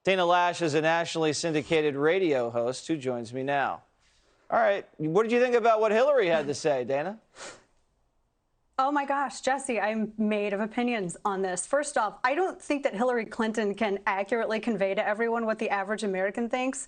Dana Loesch is a nationally syndicated radio host who joins me now. All right, what did you think about what Hillary had to say, Dana? Oh my gosh, Jesse, I'm made of opinions on this. First off, I don't think that Hillary Clinton can accurately convey to everyone what the average American thinks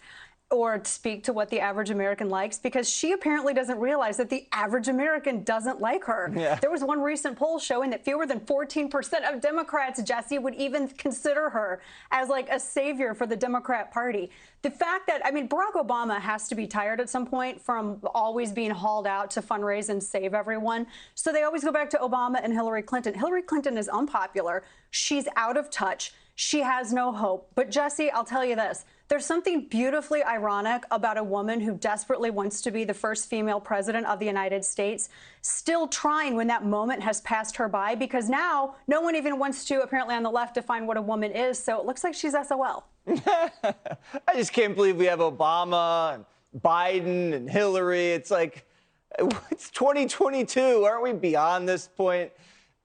or speak to what the average American likes, because she apparently doesn't realize that the average American doesn't like her. Yeah. There was one recent poll showing that fewer than 14% of Democrats, Jesse, would even consider her as like a savior for the Democrat Party. The fact that, I mean, Barack Obama has to be tired at some point from always being hauled out to fundraise and save everyone. So they always go back to Obama and Hillary Clinton. Hillary Clinton is unpopular. She's out of touch. She has no hope. But Jesse, I'll tell you this. There's something beautifully ironic about a woman who desperately wants to be the first female president of the United States, still trying when that moment has passed her by, because now no one even wants to, apparently on the left, define what a woman is. So it looks like she's SOL. I just can't believe we have Obama and Biden and Hillary. It's like, it's 2022. Aren't we beyond this point?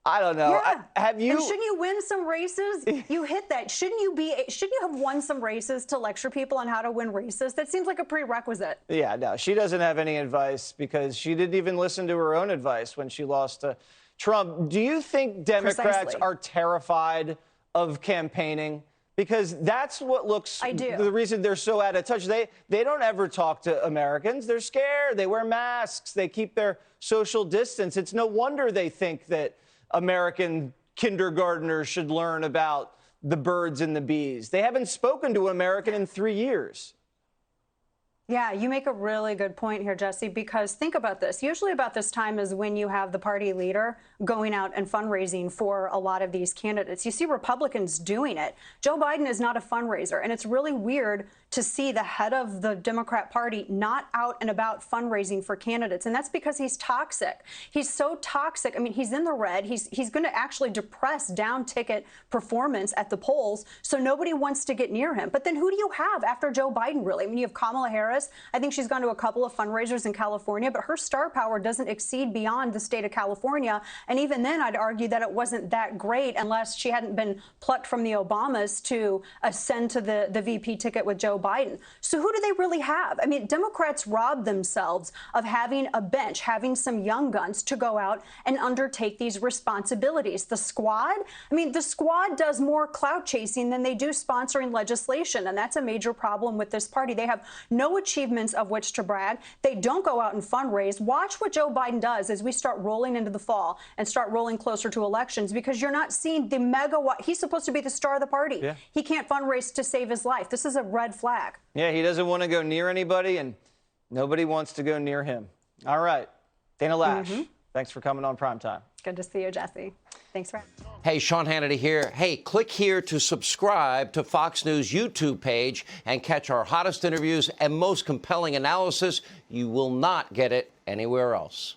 I don't know. Yeah. Have you? And shouldn't you win some races? You hit that. Shouldn't you have won some races to lecture people on how to win races? That seems like a prerequisite. Yeah, no, she doesn't have any advice because she didn't even listen to her own advice when she lost to Trump. Do you think Democrats are terrified of campaigning? Because that's what looks the reason they're so out of touch. They don't ever talk to Americans. They're scared. They wear masks. They keep their social distance. It's no wonder they think that American kindergartners should learn about the birds and the bees. They haven't spoken to an American in 3 years. Yeah, you make a really good point here, Jesse, because think about this. Usually about this time is when you have the party leader going out and fundraising for a lot of these candidates. You see Republicans doing it. Joe Biden is not a fundraiser, and it's really weird to see the head of the Democrat Party not out and about fundraising for candidates, and that's because he's toxic. He's so toxic. I mean, he's in the red. He's going to actually depress down-ticket performance at the polls, so nobody wants to get near him. But then who do you have after Joe Biden, really? I mean, you have Kamala Harris. I think she's gone to a couple of fundraisers in California, but her star power doesn't exceed beyond the state of California. And even then, I'd argue that it wasn't that great unless she hadn't been plucked from the Obamas to ascend to the VP ticket with Joe Biden. So who do they really have? I mean, Democrats robbed themselves of having a bench, having some young guns to go out and undertake these responsibilities. The squad, I mean, the squad does more clout chasing than they do sponsoring legislation. And that's a major problem with this party. They have no achievements of which to brag. They don't go out and fundraise. Watch what Joe Biden does as we start rolling into the fall and start rolling closer to elections, because you're not seeing the megawatt. He's supposed to be the star of the party. Yeah. He can't fundraise to save his life. This is a red flag. Yeah, he doesn't want to go near anybody, and nobody wants to go near him. All right. Dana Loesch, thanks for coming on Primetime. Good to see you, Jesse. Thanks for having me. Hey, Sean Hannity here. Hey, click here to subscribe to Fox News YouTube page and catch our hottest interviews and most compelling analysis. You will not get it anywhere else.